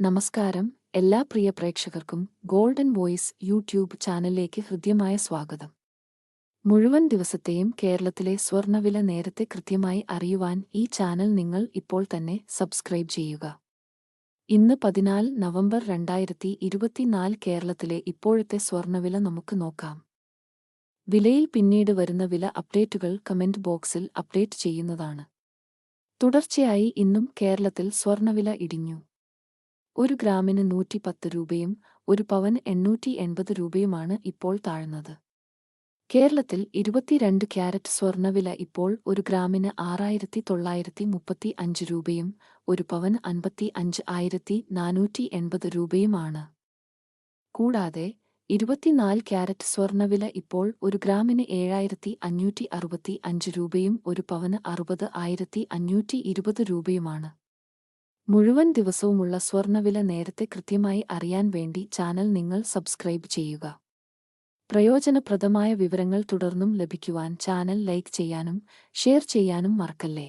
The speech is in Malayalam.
നമസ്കാരം. എല്ലാ പ്രിയ പ്രേക്ഷകർക്കും ഗോൾഡൻ വോയിസ് യൂട്യൂബ് ചാനലിലേക്ക് ഹൃദ്യമായ സ്വാഗതം. മുഴുവൻ ദിവസത്തെയും കേരളത്തിലെ സ്വർണ്ണവില നേരത്തെ കൃത്യമായി അറിയുവാൻ ഈ ചാനൽ നിങ്ങൾ ഇപ്പോൾ തന്നെ സബ്സ്ക്രൈബ് ചെയ്യുക. ഇന്ന് 14 നവംബർ 2024 കേരളത്തിലെ ഇപ്പോഴത്തെ സ്വർണ്ണവില നമുക്ക് നോക്കാം. വിലയിൽ പിന്നീട് വരുന്ന വില അപ്ഡേറ്റുകൾ കമന്റ് ബോക്സിൽ അപ്ഡേറ്റ് ചെയ്യുന്നതാണ്. തുടർച്ചയായി ഇന്നും കേരളത്തിൽ സ്വർണ്ണവില ഇടിഞ്ഞു. 1 ഗ്രാമിന് 110 രൂപയും 1 പവന് 880 രൂപയുമാണ് ഇപ്പോൾ താഴ്ന്നത്. കേരളത്തിൽ 22 ക്യാരറ്റ് സ്വർണ്ണവില ഇപ്പോൾ 1 ഗ്രാമിന് 6,935 രൂപയും 1 പവന് 55,480 രൂപയുമാണ്. കൂടാതെ 24 ക്യാരറ്റ് സ്വർണ്ണവില ഇപ്പോൾ 1 ഗ്രാമിന് 7,565 രൂപയും 1 പവന് 60,520 രൂപയുമാണ്. മുഴുവൻ ദിവസവുമുള്ള സ്വർണ്ണവില നേരത്തെ കൃത്യമായി അറിയാൻ വേണ്ടി ചാനൽ നിങ്ങൾ സബ്സ്ക്രൈബ് ചെയ്യുക. പ്രയോജനപ്രദമായ വിവരങ്ങൾ തുടർന്നും ലഭിക്കുവാൻ ചാനൽ ലൈക്ക് ചെയ്യാനും ഷെയർ ചെയ്യാനും മറക്കല്ലേ.